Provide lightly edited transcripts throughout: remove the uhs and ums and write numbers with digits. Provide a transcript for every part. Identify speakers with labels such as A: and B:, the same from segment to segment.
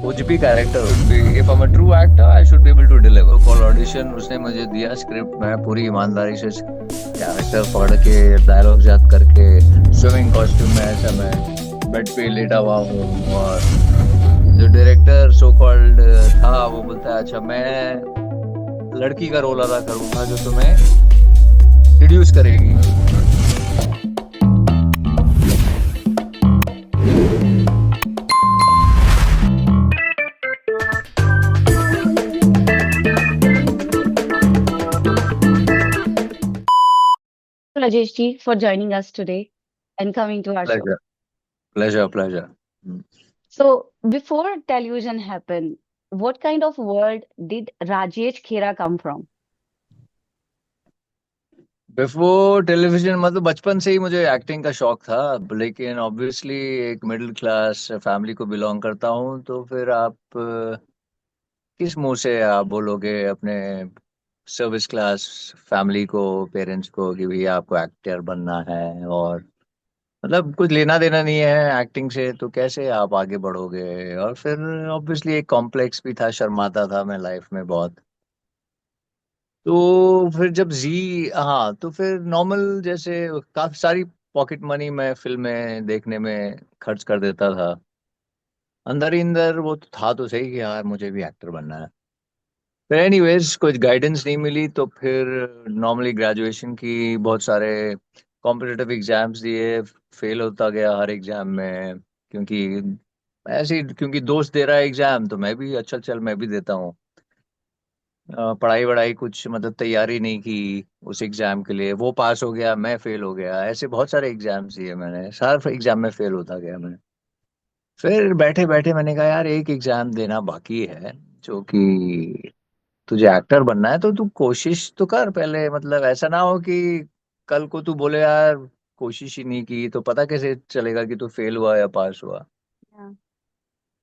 A: कुछ भी character should be, if I am a true actor I should be able to deliver. Call audition उसने मुझे दिया script, मैं पूरी ईमानदारी से कैरेक्टर पढ़ के डायलॉग याद करके स्विमिंग कॉस्ट्यूम में ऐसा मैं बेड पे लेटा हुआ हूँ, और जो डायरेक्टर सो कॉल्ड था वो बोलता है अच्छा मैं लड़की का रोल अदा करूंगा जो तुम्हें सीड्यूस करेगी।
B: Rajesh ji, for joining us today and coming to our show.
A: Pleasure, pleasure, pleasure.
B: So, before television happened, what kind of world did Rajesh Khera come from?
A: Before television मतलब बचपन से ही मुझे acting का शौक था, लेकिन obviously एक middle class family को बिलोंग करता हूँ, तो फिर आप किस मुंह से आप बोलोगे अपने सर्विस क्लास फैमिली को, पेरेंट्स को कि भैया आपको एक्टर बनना है, और मतलब कुछ लेना देना नहीं है एक्टिंग से, तो कैसे आप आगे बढ़ोगे। और फिर ऑब्वियसली एक कॉम्प्लेक्स भी था, शर्माता था मैं लाइफ में बहुत। तो फिर जब जी, हाँ, तो फिर नॉर्मल जैसे काफी सारी पॉकेट मनी मैं फिल्में देखने में खर्च कर देता था, अंदर ही अंदर वो तो था तो सही कि यार मुझे भी एक्टर बनना है। फिर एनीवेज कुछ गाइडेंस नहीं मिली, तो फिर नॉर्मली ग्रेजुएशन की बहुत सारे कॉम्पिटिटिव एग्जाम्स दिए, फेल होता गया हर एग्जाम में, क्योंकि ऐसे ही क्योंकि दोस्त दे रहा है एग्जाम तो मैं भी अच्छा चल मैं भी देता हूँ। पढ़ाई वढ़ाई कुछ मतलब तैयारी नहीं की उस एग्जाम के लिए, वो पास हो गया मैं फेल हो गया, ऐसे बहुत सारे एग्जाम्स दिए मैंने, सारे एग्जाम में फेल होता गया मैं। फिर बैठे बैठे मैंने कहा यार एक एग्जाम देना बाकी है, जो कि तुझे एक्टर बनना है तो तू कोशिश तो कर पहले, मतलब ऐसा ना हो कि कल को तू बोले यार कोशिश ही नहीं की, तो पता कैसे चलेगा कि तू फेल हुआ या पास हुआ।
B: Yeah.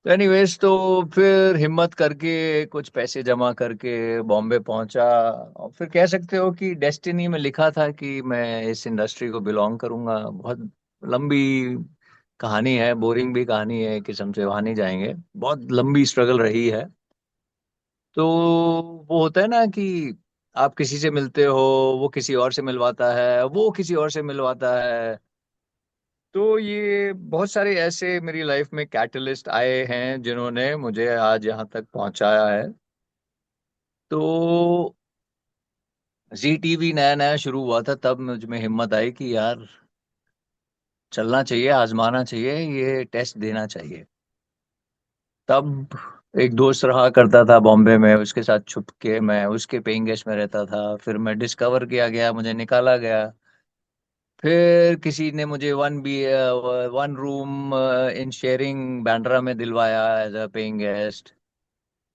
A: एनीवेज तो फिर हिम्मत करके कुछ पैसे जमा करके बॉम्बे पहुंचा, और फिर कह सकते हो कि डेस्टिनी में लिखा था कि मैं इस इंडस्ट्री को बिलोंग करूंगा। बहुत लंबी कहानी है, बोरिंग भी कहानी है, किस्म से वहां नहीं जाएंगे, बहुत लंबी स्ट्रगल रही है। तो वो होता है ना कि आप किसी से मिलते हो, वो किसी और से मिलवाता है, वो किसी और से मिलवाता है। तो ये बहुत सारे ऐसे मेरी लाइफ में कैटलिस्ट आए हैं जिन्होंने मुझे आज यहाँ तक पहुंचाया है। तो जी टीवी नया नया शुरू हुआ था, तब मुझ में हिम्मत आई कि यार चलना चाहिए, आजमाना चाहिए, ये टेस्ट देना चाहिए। तब एक दोस्त रहा करता था बॉम्बे में, उसके साथ छुप के मैं उसके पेइंग गेस्ट में रहता था, फिर मैं डिस्कवर किया गया, मुझे निकाला गया। फिर किसी ने मुझे one room in sharing Bandra में दिलवाया as a paying guest.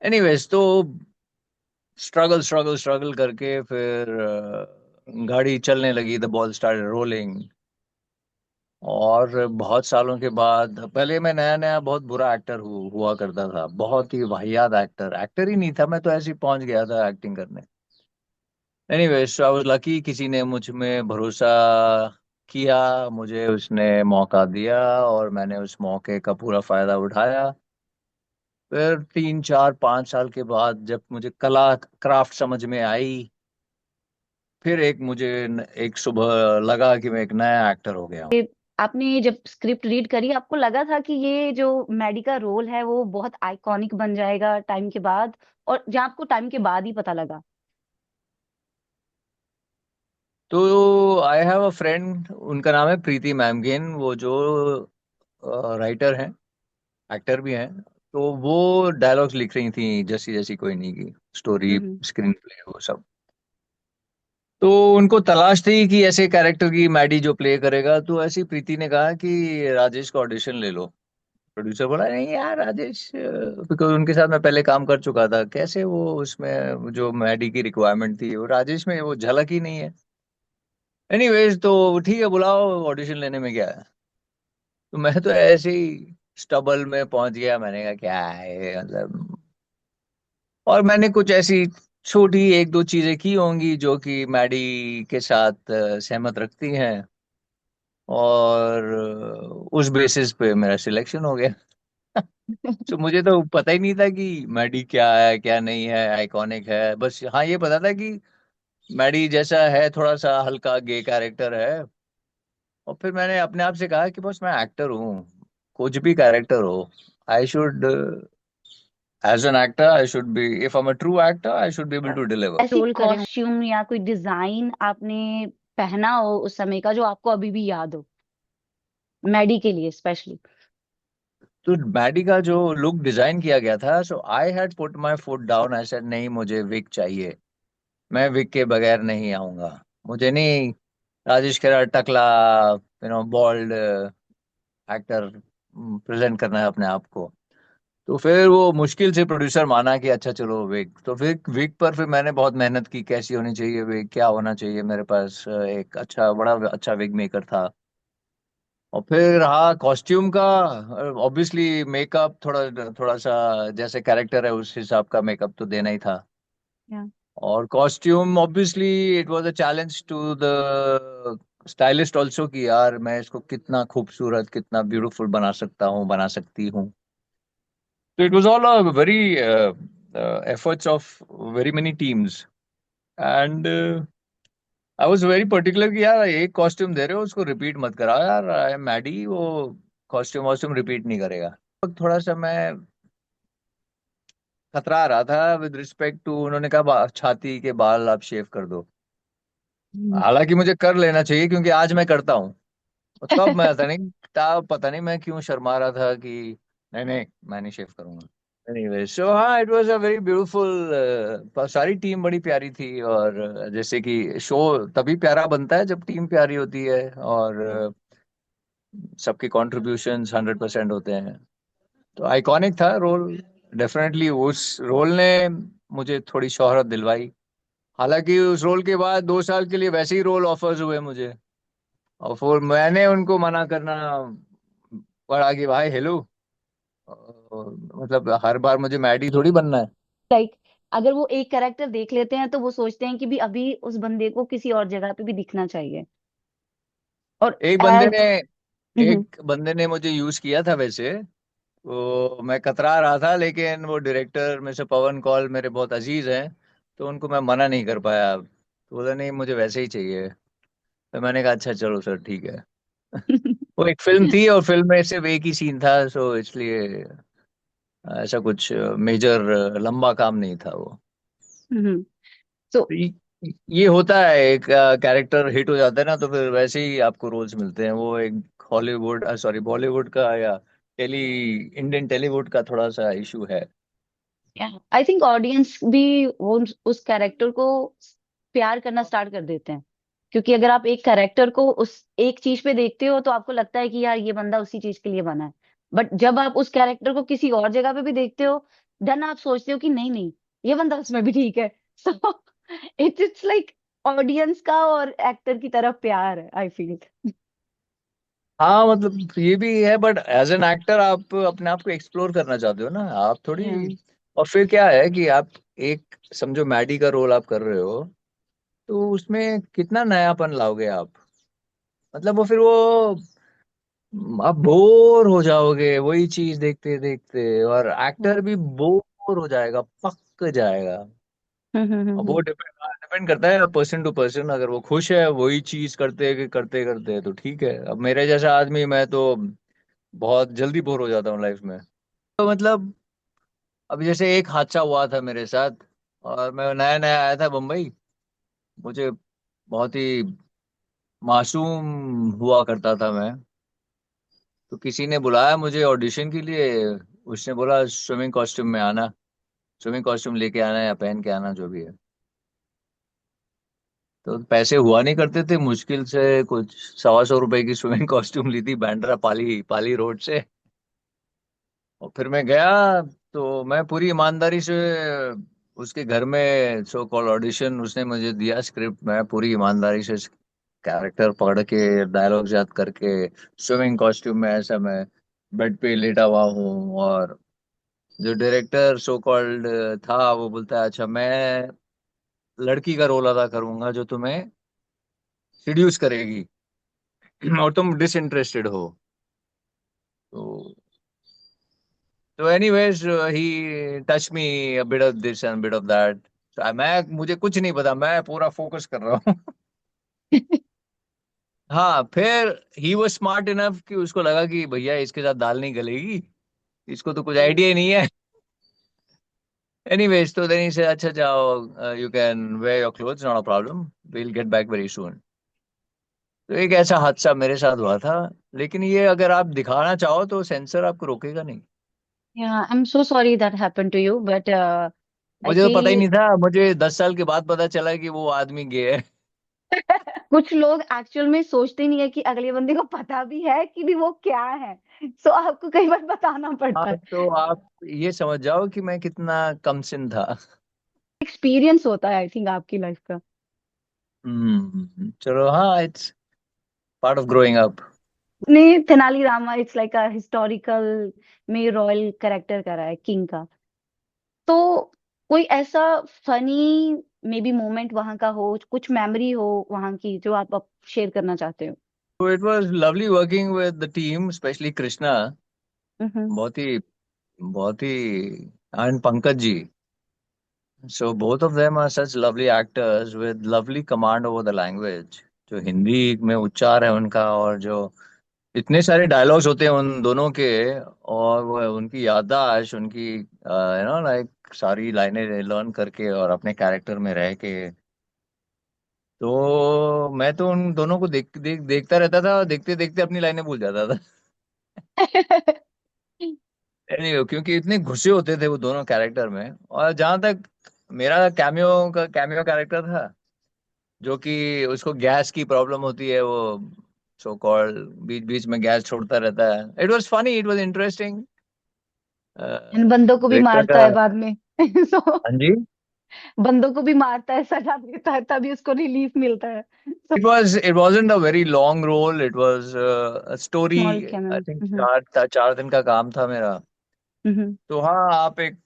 A: Anyways तो स्ट्रगल स्ट्रगल स्ट्रगल करके फिर गाड़ी चलने लगी, द बॉल स्टार्टेड रोलिंग। और बहुत सालों के बाद, पहले मैं नया नया बहुत बुरा एक्टर हुआ करता था, बहुत ही वाहियात एक्टर, एक्टर ही नहीं था मैं तो, ऐसे ही पहुंच गया था एक्टिंग करने। Anyways so I was lucky, किसी ने मुझ में भरोसा किया, मुझे उसने मौका दिया, और मैंने उस मौके का पूरा फायदा उठाया। फिर 3 4 5 साल के बाद जब मुझे कला क्राफ्ट समझ में आई, फिर एक सुबह लगा कि मैं एक नया एक्टर हो गया हूँ।
B: ये आपने जब स्क्रिप्ट रीड करी, आपको लगा था कि ये जो मैडी का रोल है वो बहुत आइकॉनिक बन जाएगा टाइम के बाद, और जहाँ आपको टाइम के बाद ही पता लगा?
A: तो आई हैव अ फ्रेंड, उनका नाम है प्रीति मैमगेन, वो जो राइटर हैं, एक्टर भी हैं। तो वो डायलॉग्स लिख रही थी जैसी जैसी कोई नहीं की, स्टोरी,
B: हम्म।
A: स्क्रीन प्ले, वो सब। तो उनको तलाश थी कि ऐसे कैरेक्टर की मैडी जो प्ले करेगा, तो ऐसी प्रीति ने कहा कि राजेश का ऑडिशन ले लो। प्रोड्यूसर बोला नहीं यार राजेश, बिकॉज उनके साथ मैं पहले काम कर चुका था, कैसे वो उसमें जो मैडी की रिक्वायरमेंट थी वो राजेश में वो झलक ही नहीं है। एनीवेज तो ठीक है बुलाओ, ऑडिशन लेने में क्या है। तो मैं तो ऐसे ही स्टबल में पहुंच गया, मैंने कहा क्या है मतलब, और मैंने कुछ ऐसी छोटी एक दो चीजें की होंगी जो कि मैडी के साथ सहमत रखती हैं, और उस बेसिस पे मेरा सिलेक्शन हो गया। तो मुझे तो पता ही नहीं था कि मैडी क्या है क्या नहीं है, आइकॉनिक है, बस हाँ ये पता था कि मैडी जैसा है, थोड़ा सा हल्का गे कैरेक्टर है। और फिर मैंने अपने आप से कहा कि बस मैं एक्टर हूँ, कुछ भी कैरेक्टर हो, I should, as an actor I should be, if I am a true actor I should be able to deliver.
B: ऐसी रोल कॉस्ट्यूम या कोई डिजाइन आपने पहना हो उस समय का जो आपको अभी भी याद हो, मैडी के लिए स्पेशली?
A: तो मैडी का जो लुक डिजाइन किया गया था, so I had put my foot down, I said नहीं मुझे विग चाहिए, मैं विग के बगैर नहीं आऊंगा। मुझे नहीं राजेश खेरा टकला, बॉल्ड एक्टर प्रेजेंट करना है अपने आप को। तो फिर वो मुश्किल से प्रोड्यूसर माना कि अच्छा चलो विग, तो फिर विग पर फिर मैंने बहुत मेहनत की, कैसी होनी चाहिए विग, क्या होना चाहिए, मेरे पास एक अच्छा बड़ा अच्छा विग मेकर था। और फिर रहा कॉस्ट्यूम का, ऑब्वियसली मेकअप थोड़ा थोड़ा सा जैसे कैरेक्टर है उस हिसाब का मेकअप तो देना ही था।
B: या
A: और costume obviously it was a challenge to the stylist also कि यार मैं इसको कितना खूबसूरत कितना ब्यूटीफुल बना सकता हूँ, बना सकती हूँ। तो it was all a very efforts of very many teams, and I was very particular कि यार एक कॉस्ट्यूम दे रहे हो उसको रिपीट मत कराओ यार, आई एम मैडी, वो कॉस्ट्यूम वॉस्ट्यूम रिपीट नहीं करेगा। थोड़ा सा मैं खतरा रहा था विद रिस्पेक्ट टू, उन्होंने कहा छाती के बाल आप शेव कर दो। हालांकि मुझे कर लेना चाहिए क्योंकि आज मैं करता हूँ, और तब मैं पता नहीं मैं क्यों शर्मा रहा था कि नहीं नहीं मैं नहीं शेव करूंगा। एनीवे सो हाँ it was a very beautiful, सारी टीम बड़ी प्यारी थी, और जैसे कि शो तभी प्यारा बनता है जब टीम प्यारी होती है, और सबके कॉन्ट्रीब्यूशंस 100% होते हैं। तो आइकॉनिक था रोल, डेफिनेटली उस रोल ने मुझे थोड़ी शोहरत दिलवाई। हालांकि उस रोल के बाद 2 साल के लिए वैसे ही रोल ऑफर्स हुए मुझे, और फिर मैंने उनको मना करना पड़ा कि भाई हेलो, मतलब हर बार मुझे मैडी थोड़ी बनना है।
B: लाइक अगर वो एक कैरेक्टर देख लेते हैं तो वो सोचते हैं कि भी अभी उस बंदे को किसी और जगह पे भी दिखना चाहिए। और
A: एक बंदे
B: एज
A: ने एक बंदे ने मुझे यूज किया था वैसे, वो मैं कतरा रहा था, लेकिन वो डायरेक्टर मिस्टर पवन कौल मेरे बहुत अजीज हैं, तो उनको मैं मना नहीं कर पाया, तो बोला नहीं मुझे वैसे ही चाहिए। तो मैंने कहा अच्छा चलो सर ठीक है। वो एक फिल्म थी और फिल्म में सिर्फ एक ही सीन था, सो इसलिए ऐसा कुछ मेजर लंबा काम नहीं था वो।
B: सो
A: तो ये होता है, एक कैरेक्टर हिट हो जाता है ना तो फिर वैसे ही आपको रोल्स मिलते हैं, वो एक हॉलीवुड सॉरी बॉलीवुड का या टेली इंडियन टेलीवुड का थोड़ा सा इशू है।
B: आई थिंक ऑडियंस भी उस कैरेक्टर को प्यार करना स्टार्ट कर देते हैं, क्योंकि अगर आप एक कैरेक्टर को उस एक चीज पे देखते हो तो आपको लगता है कि यार ये बंदा उसी चीज के लिए बना है। बट जब आप उस कैरेक्टर को किसी और जगह पे भी देखते हो, देन आप सोचते हो कि नहीं नहीं, ये बंदा उसमें भी ठीक है। सो इट्स लाइक ऑडियंस का और एक्टर की तरफ प्यार है, आई फील।
A: हाँ मतलब ये भी है, बट एज एन एक्टर आप अपने आप को एक्सप्लोर करना चाहते हो ना, आप थोड़ी। और फिर क्या है कि आप एक समझो मैडी का रोल आप कर रहे हो, तो उसमें कितना नयापन लाओगे आप, मतलब वो फिर वो आप बोर हो जाओगे वही चीज देखते देखते, और एक्टर भी बोर हो जाएगा, पक जाएगा। अब वो डिपेंड करता है पर्सन टू पर्सन, अगर वो खुश है वही चीज करते करते करते तो ठीक है, अब मेरे जैसा आदमी मैं तो बहुत जल्दी बोर हो जाता हूँ लाइफ में। तो मतलब अब जैसे एक हादसा हुआ था मेरे साथ, और मैं नया नया आया था मुंबई, मुझे बहुत ही मासूम हुआ करता था मैं, तो किसी ने बुलाया मुझे ऑडिशन के लिए, उसने बोला स्विमिंग कॉस्ट्यूम में आना, स्विमिंग कॉस्ट्यूम लेके आना या पहन के आना जो भी है। तो पैसे हुआ नहीं करते थे, मुश्किल से कुछ 125 रुपए की स्विमिंग कॉस्ट्यूम ली थी बांद्रा पाली पाली रोड से। और फिर मैं गया, तो मैं पूरी ईमानदारी से उसके घर में सो कॉल ऑडिशन उसने मुझे दिया, स्क्रिप्ट मैं पूरी ईमानदारी से कैरेक्टर पढ़ के डायलॉग याद करके स्विमिंग कॉस्ट्यूम में ऐसा मैं बेड पे लेटा हुआ हूँ, और जो डायरेक्टर सो कॉल्ड था वो बोलता है अच्छा मैं लड़की का रोल अदा करूंगा जो तुम्हें सिड्यूस करेगी और तुम डिसइंटरेस्टेड हो। तो तो anyways he touch me a bit of this and bit of that. मैं मुझे कुछ नहीं पता, मैं पूरा फोकस कर रहा हूँ। हाँ, फिर ही वाज स्मार्ट इनफ कि उसको लगा कि भैया इसके साथ दाल नहीं गलेगी, इसको तो कुछ आइडिया ही नहीं है। एनीवेज तो देन ही से अच्छा जाओ, you can wear your clothes, not a problem, we will get back very soon. तो एक ऐसा हादसा मेरे साथ हुआ था। लेकिन ये अगर आप दिखाना चाहो तो सेंसर आपको रोकेगा नहीं।
B: Yeah, I'm so sorry that happened to you, but I
A: मुझे तो पता ही
B: feel
A: नहीं था, मुझे 10 साल के बाद पता चला कि वो आदमी गे है।
B: कुछ लोग एक्चुअल में सोचते नहीं है कि अगले बंदे को पता भी है कि भी वो क्या है। सो आपको कई बार बताना
A: हाँ,
B: पड़ता है।
A: तो आप ये समझ जाओ कि मैं कितना कमसिन था।
B: एक्सपीरियंस होता है आई थिंक आपकी लाइफ का।
A: चलो, हाँ, it's part of growing up.
B: ने Tenali Rama it's like a historical में रॉयल कैरेक्टर करा है किंग का। तो कोई ऐसा फनी मे बी मोमेंट वहां का हो, कुछ मेमोरी हो वहां की जो आप शेयर करना चाहते हो।
A: तो it was lovely working with the team, specially Krishna.
B: Hmm.
A: बहुत ही and Pankaj ji. So both of them are such lovely actors with lovely command over the language। जो हिंदी में उच्चार है उनका, और जो इतने सारे डायलॉग्स होते हैं उन दोनों के, और वो उनकी याददाश्त, उनकी लाइक सारी लाइनें लर्न करके और अपने कैरेक्टर में रह के। तो मैं तो उन दोनों को देखता रहता था, देखते देखते अपनी लाइनें भूल जाता था। Anyway, क्योंकि इतने घुसे होते थे वो दोनों कैरेक्टर में। और जहां तक मेरा कैमियो कैरेक्टर था, जो कि उसको गैस की प्रॉब्लम होती है, वो सो कॉल्ड बीच बीच में गैस छोड़ता रहता है। It was funny, it was interesting.
B: इन बंदों को भी
A: डायरेक्टर
B: मारता
A: का।
B: है बाद में। सो
A: हाँ जी।
B: बंदों को भी मारता है, सजा देता है, तभी उसको रिलीफ मिलता है। So
A: it wasn't a very long role, it was a story.
B: Small
A: I
B: cameo.
A: Think 4 दिन का काम था मेरा।
B: हम्म।
A: तो हाँ, आप एक,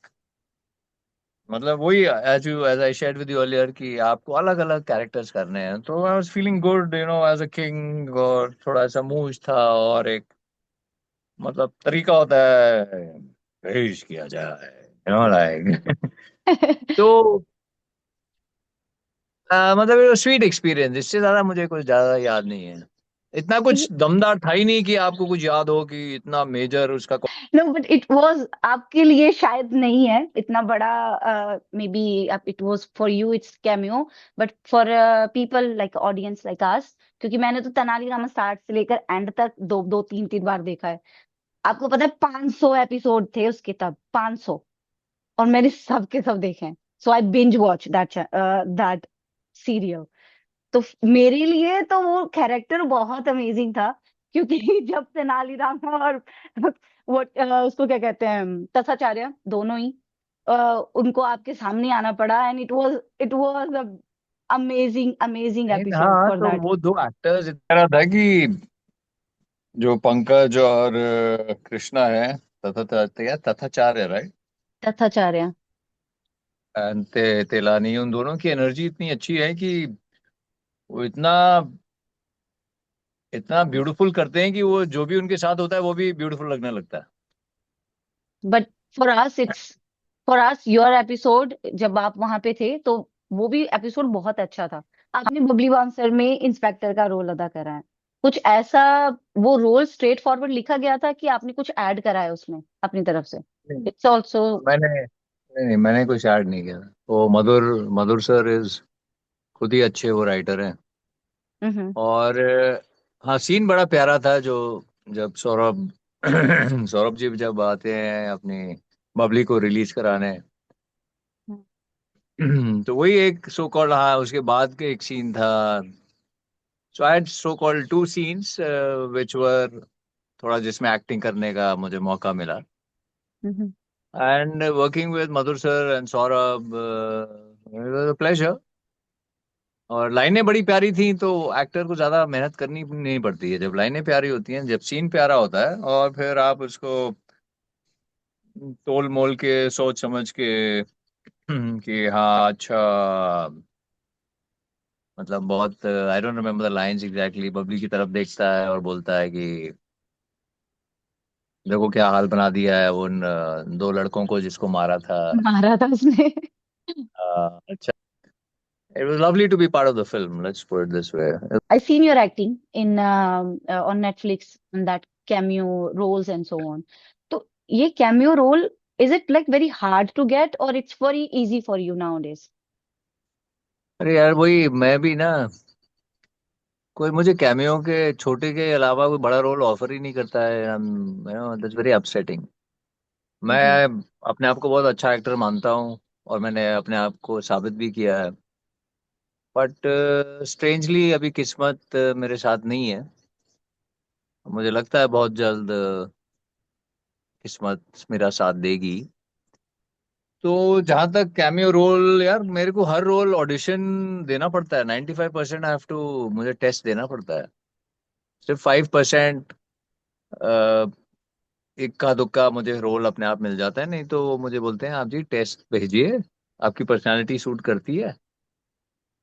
A: मतलब वही, as I shared with you earlier, कि आपको अलग अलग कैरेक्टर्स करने हैं। तो I was feeling good, as a king, और थोड़ा सा मूंछ था, और एक मतलब तरीका होता है पेश किया जाए, लाइक। तो मतलब स्वीट एक्सपीरियंस, इससे ज्यादा मुझे कुछ ज्यादा याद नहीं है। इतना कुछ दमदार था ही नहीं कि आपको कुछ याद हो कि इतना मेजर उसका।
B: नो बट इट वाज आपके लिए शायद नहीं है इतना बड़ा, may be it was for you it's cameo, but for people like audience like us, क्योंकि मैंने तो तेनालीरामा स्टार्ट से लेकर एंड तक दो दो तीन तीन बार देखा है। आपको पता है 500 एपिसोड थे उसके तब, 500, और मैंने सब के सब देखे हैं। So I binge watch that serial. तो मेरे लिए तो वो कैरेक्टर बहुत अमेजिंग था, क्योंकि जब तेनालीरामा और वो उसको क्या कहते हैं तथाचार्य, दोनों ही अ, उनको आपके सामने आना पड़ा, and it was amazing amazing
A: नहीं,
B: एपिसोड
A: हाँ,
B: फॉर
A: तो
B: दैट।
A: वो दो एक्टर्स इस तरह था कि जो पंकज और कृष्णा है, तथाचार्य, राइट,
B: तथाचार्य।
A: एंड तेलानी, उन दोनों की एनर्जी इतनी अच्छी है कि वो इतना इतना ब्यूटीफुल करते हैं कि वो जो भी उनके साथ होता है वो भी ब्यूटीफुल लगने लगता है।
B: But for us your episode जब आप वहां पे थे तो वो भी एपिसोड बहुत अच्छा था। आपने बबली बांसर में इंस्पेक्टर का रोल अदा करा है, कुछ ऐसा, वो रोल स्ट्रेट फॉरवर्ड लिखा गया था कि आपने कुछ ऐड करा है उसमें अपनी तरफ से?
A: नहीं,
B: इट्स ऑल्सो।
A: मैंने नहीं, नहीं, मैंने कुछ ऐड नहीं किया। वो मधुर मधुर सर इज खुद ही अच्छे वो राइटर हैं।
B: हम्म।
A: और हाँ, सीन बड़ा प्यारा था, जो जब सौरभ सौरभ जी जब आते हैं अपनी बबली को रिलीज कराने। तो वही एक सो कॉल्ड, हाँ, उसके बाद के एक सीन था। So I had so called 2 scenes which were थोड़ा जिसमें एक्टिंग करने का मुझे मौका मिला।
B: Hmm.
A: And working with Madhur sir and Saurabh, pleasure. और लाइनें बड़ी प्यारी थी, तो एक्टर को ज्यादा मेहनत करनी नहीं पड़ती है जब लाइनें प्यारी होती हैं, जब सीन प्यारा होता है, और फिर आप उसको तोल मोल के सोच समझ के कि हाँ, अच्छा, मतलब बहुत, I don't remember the lines exactly, Babli की तरफ देखता है और बोलता है कि देखो क्या हाल बना दिया है उन दो लड़कों को जिसको मारा था।
B: मारा था उसने।
A: अच्छा, it was lovely to be part of the film, let's put it this way.
B: I seen your acting in on Netflix on that cameo roles and so on. तो ये cameo role, is it like very hard to get or it's very easy for you nowadays?
A: अरे यार वही मैं भी ना, कोई मुझे कैमियो के छोटे के अलावा कोई बड़ा रोल ऑफर ही नहीं करता है। That's very upsetting.
B: Mm-hmm.
A: मैं अपने आप को बहुत अच्छा एक्टर मानता हूँ और मैंने अपने आप को साबित भी किया है। बट स्ट्रेंजली अभी किस्मत मेरे साथ नहीं है। मुझे लगता है बहुत जल्द किस्मत मेरा साथ देगी। तो जहां तक कैमियो रोल, यार मेरे को हर रोल ऑडिशन देना पड़ता है। 95% आई हैव टू, मुझे टेस्ट देना पड़ता है। सिर्फ 5% इक्का दुक्का मुझे रोल अपने आप मिल जाता है। नहीं तो वो मुझे बोलते हैं आप जी टेस्ट भेजिए, आपकी पर्सनालिटी सूट करती है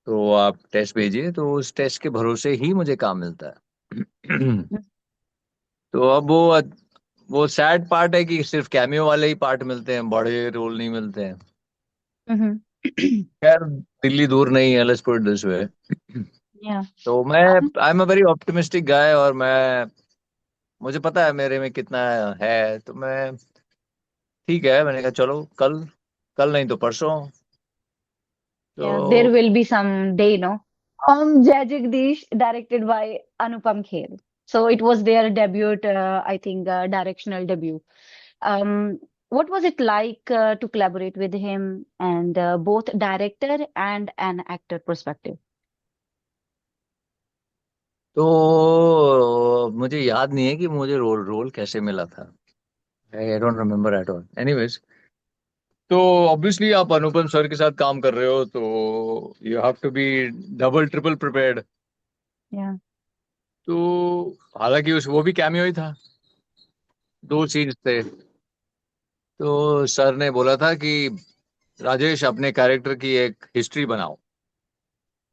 A: तो आप टेस्ट भेजिए, तो उस टेस्ट के भरोसे ही मुझे काम मिलता है। तो अब वो सैड पार्ट है कि सिर्फ कैमियो वाले ही पार्ट मिलते हैं, बड़े रोल नहीं मिलते हैं।
B: Mm-hmm.
A: खैर, दिल्ली दूर नहीं है, let's put it this way.
B: Yeah.
A: तो मैं,
B: Um,
A: I am a very optimistic guy, और मैं, मुझे पता है मेरे में कितना है। तो मैं, ठीक है, मैंने कहा चलो कल, कल नहीं तो परसों।
B: yeah, there
A: तो
B: will be some day, no? Jai Jagdish, directed by Anupam Kher. So it was their debut, I think, directional debut. Um, what was it like to collaborate with him and both director and an actor perspective?
A: तो मुझे याद नहीं है कि मुझे role role कैसे मिला था। I don't remember at all. Anyways, तो ऑब्वियसली आप अनुपम सर के साथ काम कर रहे हो तो you have to be double triple prepared.
B: Yeah.
A: तो हालांकि उस वो भी कैमियो ही था, दो सीन्स थे। तो सर ने बोला था कि राजेश अपने कैरेक्टर की एक हिस्ट्री बनाओ।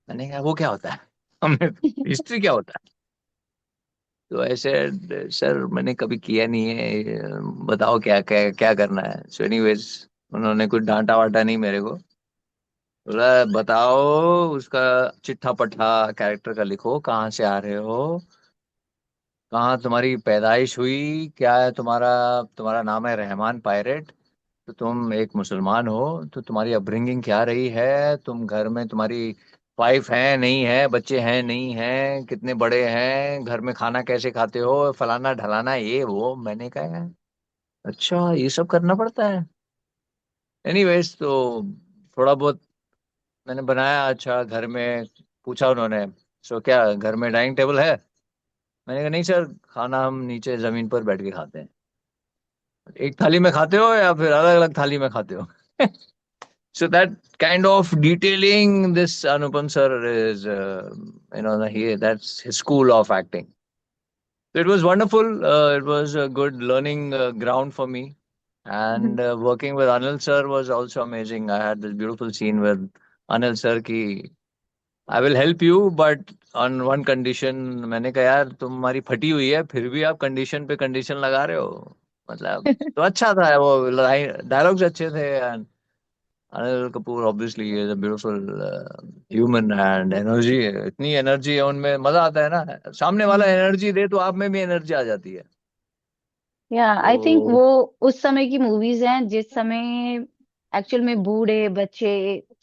A: मैंने कहा वो क्या होता है? हमने, हिस्ट्री क्या होता है? तो ऐसे, सर मैंने कभी किया नहीं है, बताओ क्या क्या क्या करना है। सो एनीवेज, उन्होंने कुछ डांटा वाटा नहीं मेरे को। बोला बताओ उसका चिट्ठा पट्ठा कैरेक्टर का लिखो, कहाँ से आ रहे हो, कहाँ तुम्हारी पैदाइश हुई, क्या है तुम्हारा, तुम्हारा नाम है रहमान पायरेट, तो तुम एक मुसलमान हो, तो तुम्हारी अपब्रिंगिंग क्या रही है, तुम घर में तुम्हारी वाइफ है नहीं है, बच्चे हैं नहीं हैं, कितने बड़े हैं, घर में खाना कैसे खाते हो, फलाना ढलाना ये वो। मैंने कहा अच्छा ये सब करना पड़ता है। एनीवेज, तो थोड़ा बहुत मैंने बनाया। अच्छा घर में पूछा उन्होंने, सो क्या घर में डाइनिंग टेबल है? मैंने कहा नहीं सर, खाना हम नीचे जमीन पर बैठ के खाते हैं। एक थाली में खाते हो या फिर अलग अलग थाली में खाते हो? So that kind of detailing, this Anupam sir is, that's his school of acting. So it was wonderful. It was a good learning ground for me.
B: Mhm.
A: And working with Anil sir was also amazing. I had this beautiful scene with Anil sir ki I will help you, but on one condition. मैंने कहा यार तुम्हारी फटी हुई है फिर भी आप कंडीशन पे कंडीशन लगा रहे हो, मतलब। तो अच्छा था वो, डायलॉग्स अच्छे थे। Anil Kapoor obviously is a beautiful human, and energy, इतनी एनर्जी है उनमें, मजा आता है ना। सामने वाला
B: Mhm.
A: एनर्जी दे तो आप में भी एनर्जी आ जाती है।
B: या आई थिंक
A: तो
B: वो उस समय की मूवीज हैं जिस समय एक्चुअल में बूढ़े बच्चे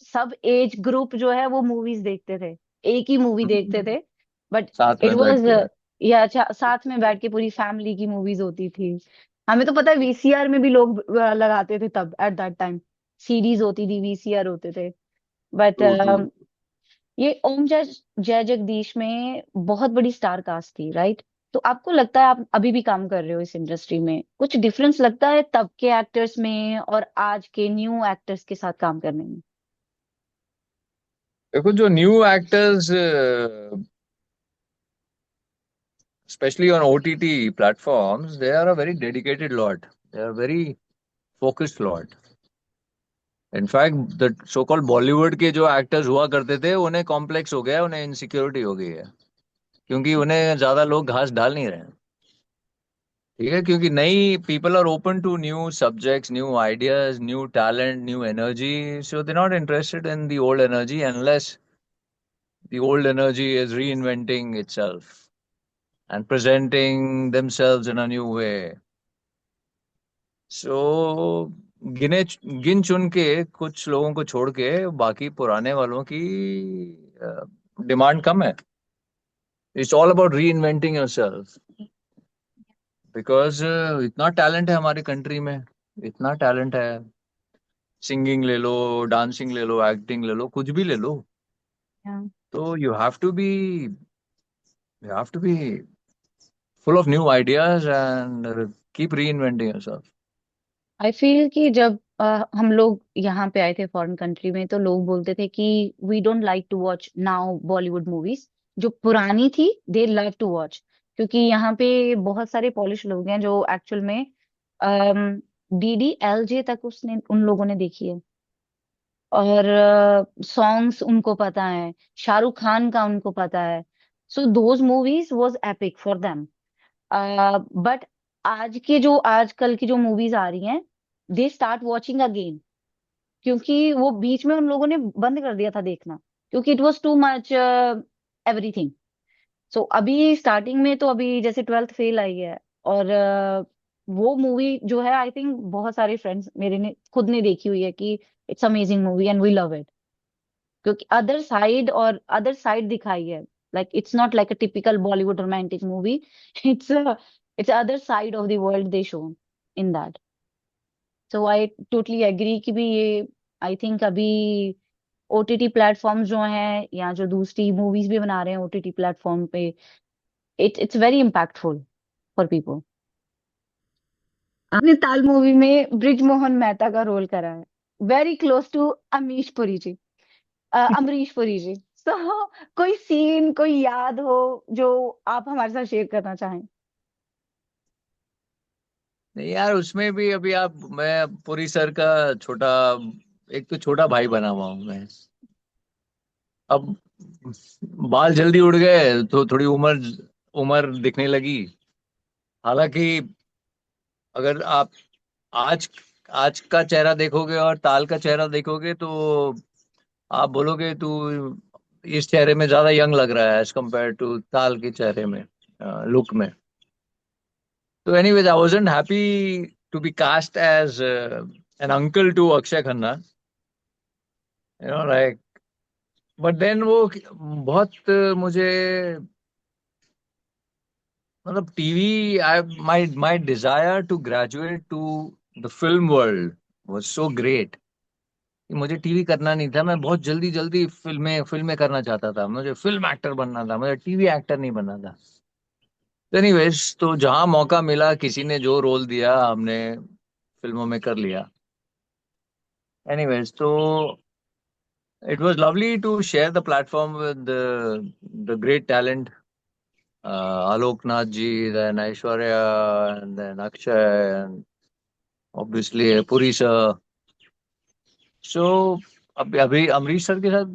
B: सब एज ग्रुप जो है वो मूवीज देखते थे, एक ही मूवी देखते थे। बट
A: साथ
B: इट
A: में बैठ
B: वाज,
A: के।
B: या अच्छा साथ में बैठ के पूरी फैमिली की मूवीज होती थी। हमें तो पता है वीसीआर में भी लोग लगाते थे तब, एट दैट टाइम सीरीज होती थी, वीसीआर होते थे। But
A: true true.
B: ये ओम जय जय जगदीश में बहुत बड़ी स्टार कास्ट थी, राइट? तो आपको लगता है आप अभी भी काम कर रहे हो इस इंडस्ट्री में, कुछ डिफरेंस लगता है तब के एक्टर्स में और आज के न्यू एक्टर्स के साथ काम करने में?
A: देखो जो new actors, especially on OTT platforms, they are a very dedicated lot. They are very focused lot. In fact the so called Bollywood के जो एक्टर्स हुआ करते थे उन्हें कॉम्प्लेक्स हो गया, उन्हें इनसिक्योरिटी हो गई है, क्योंकि उन्हें ज्यादा लोग घास डाल नहीं रहे हैं। ठीक है, क्योंकि नई people are open to new subjects, new ideas, new talent, new energy, so they not interested in the old energy unless the old energy is reinventing itself and presenting themselves in a new way. So गिने गिन चुन के कुछ लोगों को छोड़ के बाकी पुराने वालों की डिमांड कम है. इट्स ऑल अबाउट री इन्वेंटिंग योर सेल्फ. बिकॉज इतना टैलेंट है हमारी कंट्री में, इतना टैलेंट है. सिंगिंग ले लो, डांसिंग ले लो, एक्टिंग ले लो, कुछ भी ले लो. तो you have to be full of new ideas and keep reinventing yourself.
B: I feel कि जब हम लोग यहाँ पे आए थे फॉरेन कंट्री में, तो लोग बोलते थे कि we don't like to watch now Bollywood movies. जो पुरानी थी दे लव टू वॉच, क्योंकि यहाँ पे बहुत सारे पॉलिश लोग हैं जो एक्चुअल में DDLJ तक उसने उन लोगों ने देखी है, और सॉन्ग्स उनको पता है, शाहरुख खान का उनको पता है। So those movies was epic for them. But आज के जो आजकल की जो मूवीज आ रही हैं, दे स्टार्ट वॉचिंग अगेन, क्योंकि वो बीच में उन लोगों ने बंद कर दिया था देखना, क्योंकि it was too much everything. So अभी स्टार्टिंग में तो अभी जैसे 12th फेल आई है, और वो मूवी जो है आई थिंक बहुत सारे फ्रेंड्स मेरे ने खुद ने देखी हुई है कि it's amazing movie and we love it, क्योंकि अदर साइड दिखाई है। Like it's not like a typical Bollywood romantic movie. It's it's other side of the world they show in that. So I totally agree कि भी ये, I think अभी OTT platform जो हैं या जो दूसरी मूवीज भी बना रहे हैं OTT प्लेटफॉर्म पे, it's very impactful for people. आपने ताल मूवी में ब्रिज मोहन मेहता का रोल करा है, very close to Amish Puri ji, Amrish Puri ji. तो कोई सीन, कोई याद हो जो आप हमारे साथ शेयर करना चाहें?
A: नहीं यार, उसमें भी अभी आप, मैं पुरी सर का छोटा, एक तो छोटा भाई बना हुआ हूँ मैं. अब बाल जल्दी उड़ गए तो थोड़ी उम्र उम्र दिखने लगी. हालांकि अगर आप आज आज का चेहरा देखोगे और ताल का चेहरा देखोगे तो आप बोलोगे तू इस चेहरे में ज्यादा यंग लग रहा है एज कम्पेयर टू ताल के चेहरे में, लुक में. तो anyways, I wasn't happy to be cast as an uncle to Akshaye Khanna, like. But then वो बहुत मुझे, मतलब TV, I my desire to graduate to the film world was so great. मुझे टीवी करना नहीं था, मैं बहुत जल्दी जल्दी फिल्में फिल्में करना चाहता था. मुझे फिल्म एक्टर बनना था, मुझे टीवी एक्टर नहीं बनना था. एनीवेज, तो जहां मौका मिला, किसी ने जो रोल दिया हमने फिल्मों में कर लिया. एनीवेज, तो it was lovely to share the platform with the great talent, Alok Nath ji, then Aishwarya, and then Akshay, and obviously Puri sir. So अभी अभी अमरीश सर के साथ,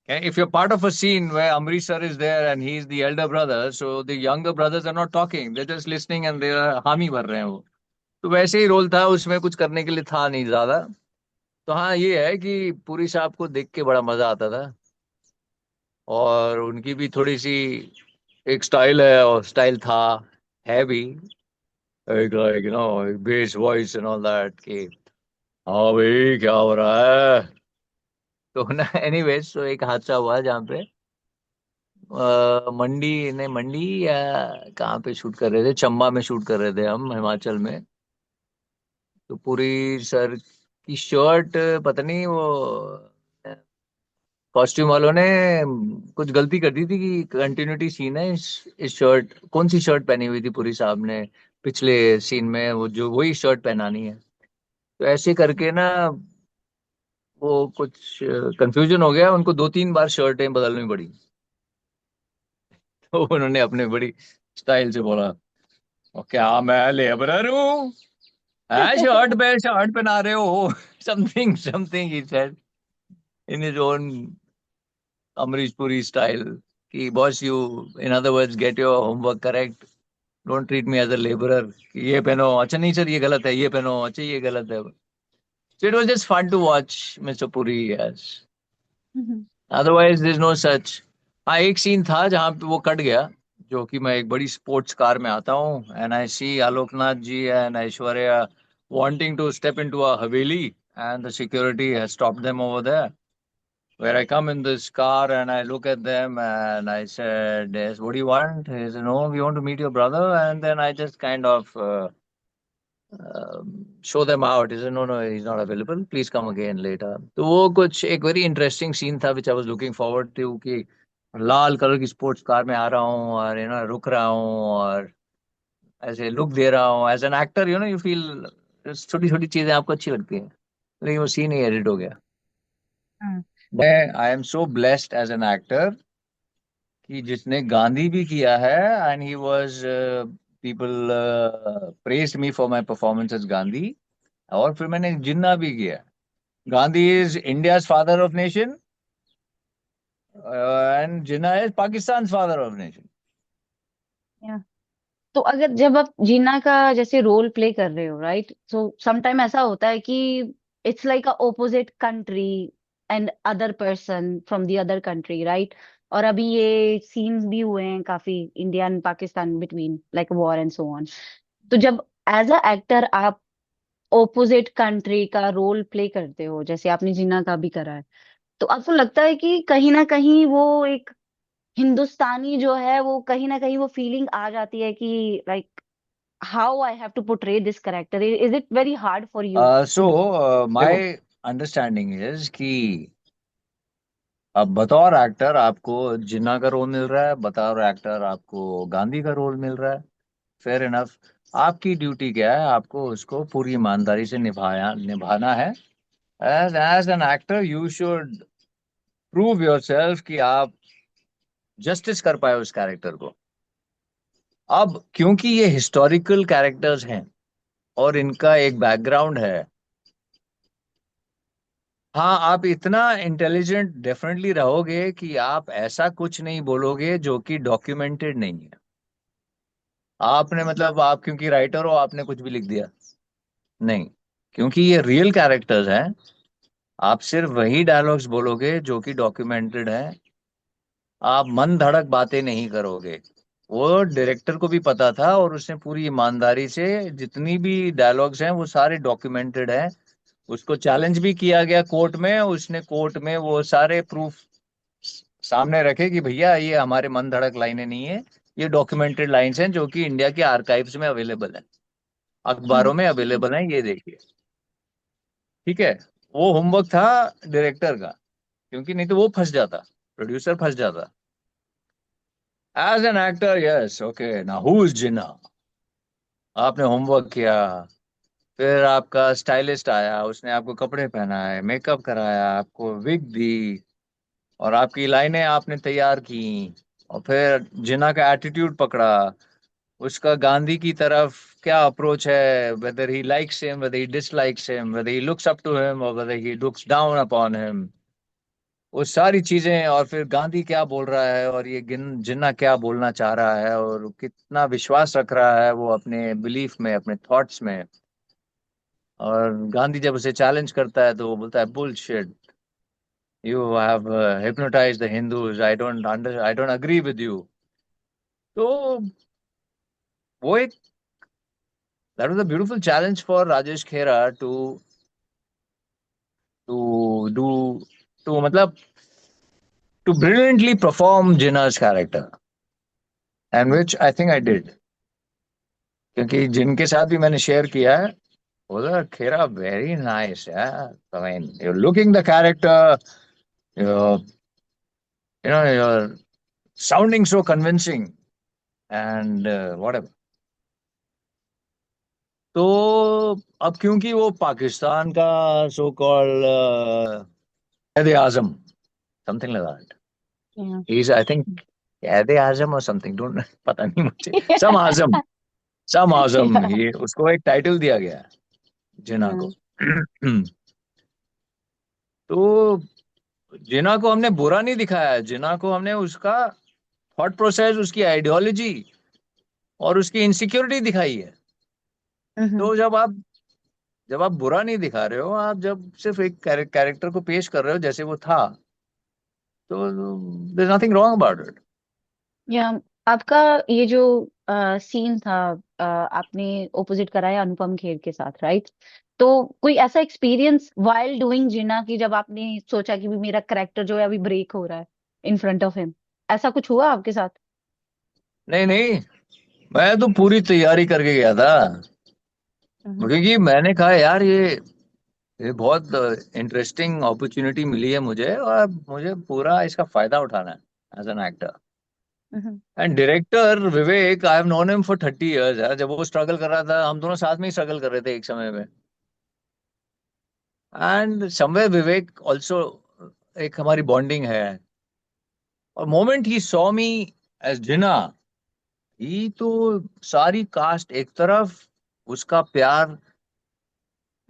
A: if you're part of a scene where Amrish sir is there and he's the elder brother, so the younger brothers are not talking, they're just listening and they are हामी भर रहे हैं वो. तो वैसे ही रोल था, उसमें कुछ करने के लिए था नहीं ज्यादा. तो हाँ, ये है कि पुरी साहब को देख के बड़ा मजा आता था. और उनकी भी थोड़ी सी एक स्टाइल है, और स्टाइल था, है भी, एक like base voice and all that कि हाँ भाई क्या हो रहा है. तो ना एनीवेज, तो एक हादसा हुआ जहाँ पे मंडी, नहीं मंडी या कहाँ पे शूट कर रहे थे, चंबा में शूट कर रहे थे हम, हिमाचल में. तो पूरी सर की शर्ट, पता नहीं वो कॉस्ट्यूम वालों ने कुछ गलती कर दी थी कि कंटिन्यूटी सीन है, इस शर्ट, कौन सी शर्ट पहनी हुई थी पूरी साहब ने पिछले सीन में, वो जो वही शर्ट पहनानी है. तो ऐसे करके ना वो कुछ कंफ्यूजन हो गया, उनको 2-3 बार शर्टें बदलनी पड़ी. तो उन्होंने अपने बड़ी स्टाइल से बोला, "और क्या मैं लेबरर हूँ, है शर्ट पहना रहे हो?" Something something he said in his own Amrish Puri style, कि boss, you, in other words, get your homework correct, don't treat me as a labourer, ये पहनो, अच्छा नहीं सर ये गलत है, ये पहनो, अच्छा ये गलत है. So it was just fun to watch Mr. Puri, yes. Otherwise, there's no such. हाँ, एक सीन था जहाँ पे वो कट गया, जो कि मैं एक बड़ी स्पोर्ट्स कार में आता हूँ and I see Aloknath ji and Aishwarya wanting to step into a haveli and the security has stopped them over there. Where I come in this car and I look at them and I said, yes, what do you want? He said, no, we want to meet your brother. And then I just kind of show them out. He said, no, no, he's not available. Please come again later. तो वो कुछ एक very interesting scene था which I was looking forward to कि लाल colour की sports car में आ रहा हूँ और रुक रहा हूँ और ऐसे लुक दे रहा हूँ as an actor, you feel छोटी छोटी चीजें आपको अच्छी लगती हैं. लेकिन वो सीन ही एडिट हो गया.
B: हाँ.
A: मैं I am so blessed as an actor कि जिसने गांधी भी किया है and he was people praised me for my performance as Gandhi. और फिर मैंने जिन्ना भी किया. Gandhi is India's father of nation and Jinnah is Pakistan father of nation.
B: Yeah. तो अगर जब आप जीना का जैसे रोल प्ले कर रहे हो, राइट, सो समटाइम ऐसा होता है कि it's like a opposite country and other person from the other country, right. और अभी ये सीन्स भी हुए हैं काफी, India and Pakistan between like war and so on. तो जब एज अ एक्टर आप ओपोजिट कंट्री का रोल प्ले करते हो, जैसे आपने जीना का भी करा है, तो आपको लगता है कि कहीं ना कहीं वो एक हिंदुस्तानी जो है, वो कहीं ना कहीं वो फीलिंग आ जाती है कि like how I have to portray this character? Is it very hard for you to do?
A: So my understanding is कि अब बतौर एक्टर आपको जिन्ना का रोल मिल रहा है, बतौर एक्टर आपको गांधी का रोल मिल रहा है. Fair enough. आपकी ड्यूटी क्या है? आपको उसको पूरी ईमानदारी से निभाना है. As an actor you should prove yourself कि आप जस्टिस कर पाए उस कैरेक्टर को. अब क्योंकि ये हिस्टोरिकल कैरेक्टर्स हैं और इनका एक बैकग्राउंड है, हाँ आप इतना इंटेलिजेंट डेफिनेटली रहोगे कि आप ऐसा कुछ नहीं बोलोगे जो कि डॉक्यूमेंटेड नहीं है. आपने मतलब आप क्योंकि राइटर हो आपने कुछ भी लिख दिया, नहीं. क्योंकि ये रियल कैरेक्टर्स हैं, आप सिर्फ वही डायलॉग्स बोलोगे जो कि डॉक्यूमेंटेड है. आप मन धड़क बातें नहीं करोगे. वो डायरेक्टर को भी पता था और उसने पूरी ईमानदारी से जितनी भी डायलॉग्स हैं वो सारे डॉक्यूमेंटेड हैं. उसको चैलेंज भी किया गया कोर्ट में, उसने कोर्ट में वो सारे प्रूफ सामने रखे कि भैया ये हमारे मन धड़क लाइनें नहीं है, ये डॉक्यूमेंटेड लाइंस हैं जो कि इंडिया के आर्काइव्स में अवेलेबल है,
B: हम्म.
A: अखबारों में अवेलेबल है, ये देखिए. ठीक है. वो होमवर्क था डायरेक्टर का, क्योंकि नहीं तो वो फंस जाता, प्रोड्यूसर फंस जाता. As an actor yes okay ना हु इज जिन्ना. आपने होमवर्क किया. फिर आपका स्टाइलिस्ट आया, उसने आपको कपड़े पहनाए, मेकअप कराया, आपको विग दी और आपकी लाइनें आपने तैयार की. और फिर जिन्ना का एटीट्यूड पकड़ा, उसका गांधी की तरफ क्या अप्रोच है, whether he likes him, whether he dislikes him, whether he looks up to him और whether he looks down upon him. वो सारी चीजें और फिर गांधी क्या बोल रहा है और ये जिन्ना क्या बोलना चाह रहा है और कितना विश्वास रख रहा है वो अपने बिलीफ में, अपने थॉट्स में. और गांधी जब उसे चैलेंज करता है तो वो बोलता है bullshit, you have hypnotized the Hindus, I don't agree with you. तो वो एक that was a beautiful challenge for Rajesh Khera to do to मतलब to brilliantly perform Jinnah's character and which I think I did. क्योंकि जिनके साथ भी मैंने शेयर किया है, बोला खेरा वेरी नाइस यार, I mean you looking the character, you're sounding so convincing and whatever. तो अब क्योंकि वो पाकिस्तान का so called Quaid Azam, something like that,
B: Yeah.
A: He is I think Quaid Azam और समथिंग, डोंट पता नहीं मुझे. सम आजम, सम आजम,
B: Yeah.
A: ये उसको एक टाइटल दिया गया है जिन्ना
B: हाँ.
A: को. तो जिन्ना को हमने बुरा नहीं दिखाया, जिन्ना को हमने उसका थॉट प्रोसेस, उसकी आइडियोलॉजी और उसकी इनसिक्योरिटी दिखाई है।
B: हम्म।
A: तो जब आप बुरा नहीं दिखा रहे हो, आप जब सिर्फ एक कैरेक्टर को पेश कर रहे हो जैसे वो था, तो there nothing wrong about it.
B: या आपका ये जो सीन था, आपने ओपोजिट करा है अनुपम खेर के साथ, राइट? तो कोई ऐसा एक्सपीरियंस वाइल डूइंग जिना की जब आपने सोचा कि भी मेरा करेक्टर जो है अभी ब्रेक हो रहा है इन फ्रंट ऑफ हिम, ऐसा कुछ हुआ आपके साथ?
A: नहीं नहीं, मैं तो पूरी तैयारी करके गया था,
B: हम्म।
A: क्योंकि मैंने कहा यार ये बहुत इंटरेस्टिंग अपॉर्चुनिटी मिली है मुझे, और मुझे पूरा इसका फायदा उठाना है as an actor.
B: Hmm.
A: And director Vivek, I have known him for 30 years है। जब वो स्ट्रगल कर रहा था, हम दोनों साथ में ही स्ट्रगल कर रहे थे एक समय में। एंड समवेयर विवेक ऑल्सो, एक हमारी बॉन्डिंग है। और moment he saw me as Jinnah, he तो सारी कास्ट एक तरफ, उसका प्यार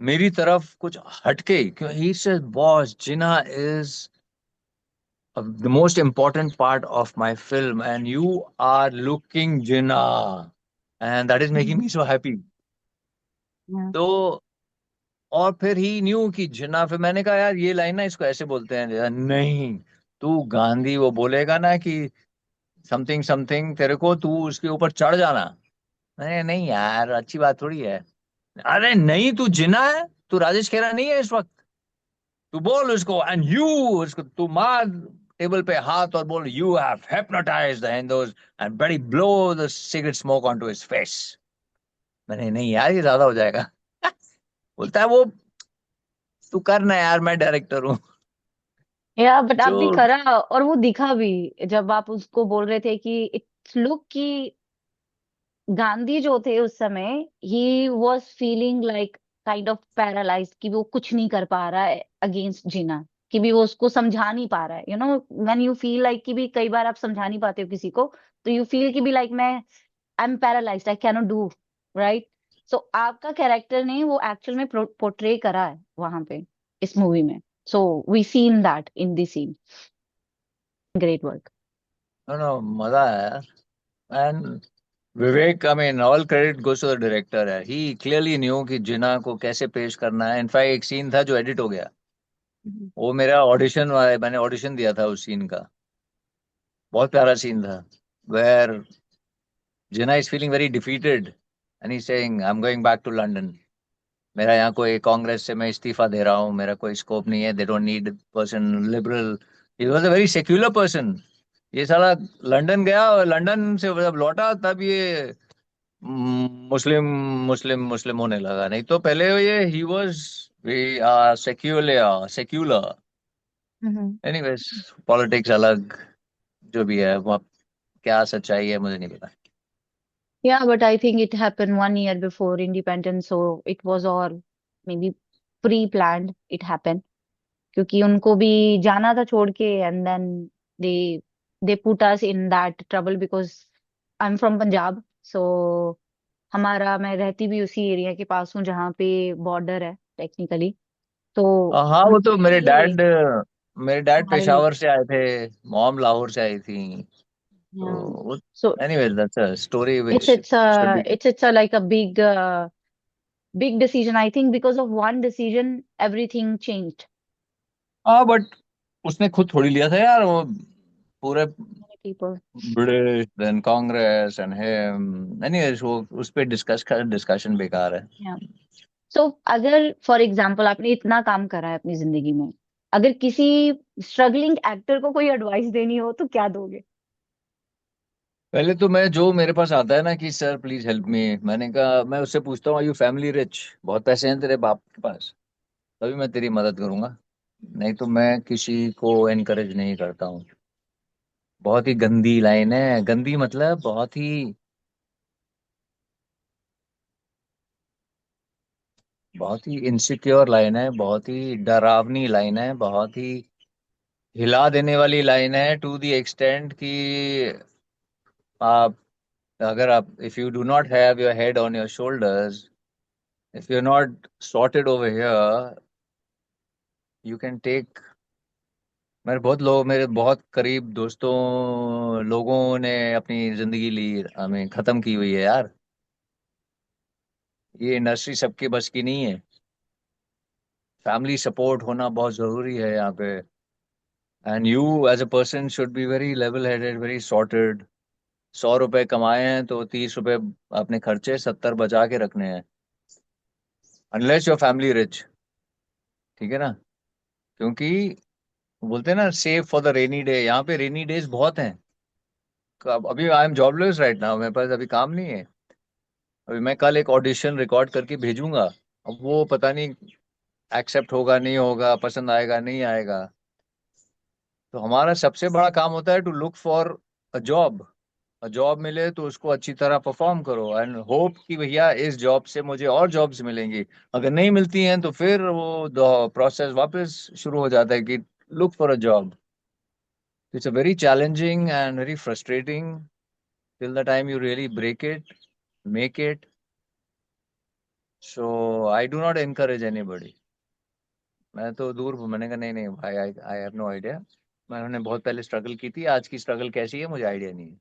A: मेरी तरफ कुछ हटके, क्यों he said boss Jinnah is the most important part of my film and you are looking Jinnah, and that is making me so happy. तो और फिर ही न्यू कि जिन्ना, फिर मैंने कहा यार ये लाइन ना इसको ऐसे बोलते हैं। नहीं, तू गांधी वो बोलेगा ना कि समथिंग समथिंग, तेरे को तू उसके ऊपर चढ़ जाना। नहीं नहीं यार, अच्छी बात थोड़ी है। अरे नहीं, तू जिन्ना है, तू राजेश खेरा नहीं है इस वक्त। तू बोल उसको, एंड यू, उसको तू मार टेबल पे हाथ और बोल, you have hypnotized the Hindus and bloody blow the cigarette smoke onto his face। मैंने, नहीं यार ये ज्यादा हो जाएगा। बोलता है वो, तू करना यार, मैं डायरेक्टर हूँ।
B: या बट आपने
A: जो
B: करा और वो दिखा भी। जब आप उसको बोल रहे थे कि इट्स लुक कि गांधी जो थे उस समय, he was feeling like kind of paralysed, कि वो कुछ नहीं कर पा रहा है अगेंस्ट जीना, कि भी वो उसको समझा नहीं पा रहा है। व्हेन यू फील लाइक कि भी कई बार आप समझा नहीं पाते हो किसी को, तो यू फील कि भी लाइक मैं I am paralysed, I can not do, right? So आपका कैरेक्टर ने वो एक्चुअल में पोर्ट्रे करा है वहां पे, इस मूवी में। So we seen that in this scene. Great work.
A: No no, मजा आया यार। And Vivek, I mean all credit goes to the director है। ही क्लियरली न्यू कि जिना को कैसे पेश करना है। इनफैक्ट एक सीन था जो एडिट हो गया, वो मेरा ऑडिशन, मैंने ऑडिशन दिया था उस सीन का। बहुत प्यारा सीन था, where Jinnah is feeling very defeated and he saying I am going back to London. मेरा यहाँ कोई कांग्रेस से मैं इस्तीफा दे रहा हूँ, मेरा कोई स्कोप नहीं है, they don't need person liberal. He was a very secular person. ये साला लंदन गया, और लंदन से जब लौटा तब ये मुस्लिम मुस्लिम मुस्लिम होने लगा। नहीं तो पहले ये he was secular secular. Anyways, politics अलग, जो भी है वो, क्या सच्चाई है मुझे नहीं पता।
B: Yeah, but I think it happened 1 year before independence, so it was all maybe pre-planned. It happened क्योंकि उनको भी जाना था छोड़ के, and then they put us in that trouble because I'm from Punjab, so मैं रहती भी उसी एरिया के पास हूँ जहाँ पे बॉर्डर है टेक्निकली। तो
A: हाँ, वो तो
B: उनके लिए
A: मेरे डैड
B: हमारे लिए।
A: पेशावर से आए थे, मॉम लाहौर से आई थी। तो
B: so
A: anyways, that's a story which
B: it's it's
A: should
B: a
A: be.
B: it's a like a big decision. I think because of one decision everything changed.
A: हाँ बट उसने खुद थोड़ी लिया था यार वो, पूरे
B: Many people.
A: British then Congress and him. Anyways, वो उस पे डिस्कशन बेकार है।
B: Yeah. So अगर फॉर एग्जाम्पल आपने इतना काम करा है अपनी जिंदगी में, अगर किसी स्ट्रगलिंग एक्टर को कोई एडवाइस देनी हो तो क्या दोगे?
A: पहले तो मैं, जो मेरे पास आता है ना कि सर प्लीज हेल्प मी, मैंने कहा, मैं उससे पूछता हूँ, आर यू फैमिली रिच, बहुत पैसे हैं तेरे बाप के पास, तभी मैं तेरी मदद करूंगा। नहीं तो मैं किसी को एनकरेज नहीं करता हूँ। बहुत ही गंदी लाइन है, गंदी मतलब बहुत ही इनसिक्योर लाइन है, बहुत ही डरावनी लाइन है, बहुत ही हिला देने वाली लाइन है, टू द एक्सटेंट कि आप, अगर आप, if you do not have your head on your shoulders, if you're not sorted over here, you can take मेरे बहुत करीब दोस्तों लोगों ने अपनी जिंदगी ली, हमें खत्म की हुई है यार। ये इंडस्ट्री सबके बस की नहीं है। फैमिली सपोर्ट होना बहुत जरूरी है यहाँ पे। And you as a person should be very level headed, very sorted. 100 रुपए कमाए हैं तो 30 रुपए अपने खर्चे, 70 बचा के रखने हैं। अनलेस योर फैमिली रिच, ठीक है ना। क्योंकि बोलते हैं ना, save for the rainy day. यहाँ पे रेनी डेज बहुत हैं। अभी I am jobless right now, मेरे पास अभी काम नहीं है। अभी मैं कल एक ऑडिशन रिकॉर्ड करके भेजूंगा। अब वो पता नहीं एक्सेप्ट होगा नहीं होगा, पसंद आएगा नहीं आएगा। तो हमारा सबसे बड़ा काम होता है to look for a job. Job मिले तो उसको अच्छी तरह परफॉर्म करो एंड होप कि भैया इस जॉब से मुझे और जॉब्स मिलेंगी। अगर नहीं मिलती हैं तो फिर वो प्रोसेस वापस शुरू हो जाता है कि look for a job. It's a very challenging and very frustrating till the time you really break it, make it. So I do not encourage anybody. मैं तो दूर हूँ, मैंने कहा नहीं नहीं भाई, आई आई हैव नो आइडिया। मैंने बहुत पहले स्ट्रगल की थी, आज की स्ट्रगल कैसी है मुझे आइडिया नहीं है।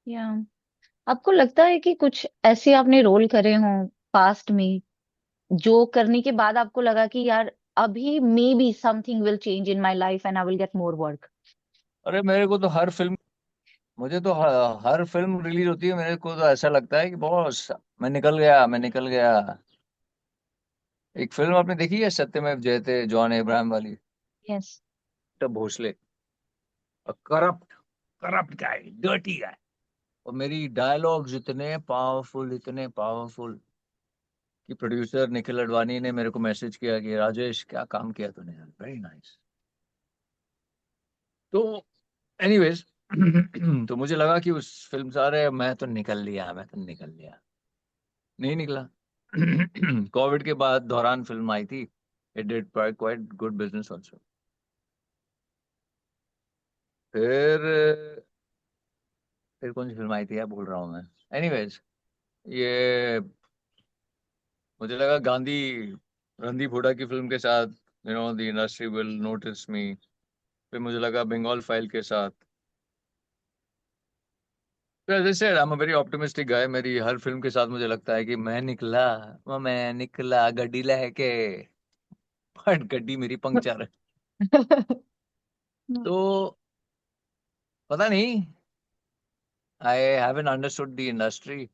B: या आपको लगता है कि कुछ ऐसे आपने रोल करे हों पास्ट में, जो करने के बाद आपको लगा कि यार अभी may be something will change in my life and I will get more work?
A: अरे मेरे को तो हर फिल्म, मुझे तो हर फिल्म रिलीज होती है मेरे को तो ऐसा लगता है कि बॉस मैं निकल गया, मैं निकल गया। एक फिल्म आपने देखी है सत्यमेव जयते, जॉन अब्राहम वाली?
B: यस।
A: तो भोसले, करप्ट, करप्ट गाय, डर्टी गाय। और मेरी डायलॉग्स इतने पावरफुल, इतने पावरफुल कि प्रोड्यूसर निखिल अडवाणी ने मेरे को मैसेज किया कि राजेश क्या काम किया तूने यार, वेरी नाइस। तो एनीवेज तो मुझे लगा कि उस फिल्म से, अरे मैं तो निकल लिया, मैं तो निकल लिया। नहीं निकला। कोविड के बाद दौरान फिल्म आई थी। It did quite good business also. फिर फिर कौन सी फिल्म आई थी यार, भूल रहा हूँ मैं। एनीवेज, ये मुझे लगा गांधी, रणदीप हुड्डा की फिल्म के साथ the industry will notice me. फिर मुझे लगा बंगाल फाइल के साथ। तो as I said, I am a very optimistic guy. मेरी हर फिल्म के साथ मुझे लगता है कि मैं निकला, मैं निकला गड्डी लेके, बट गड्डी मेरी पंक्चर है। तो पता नहीं, I haven't understood the industry.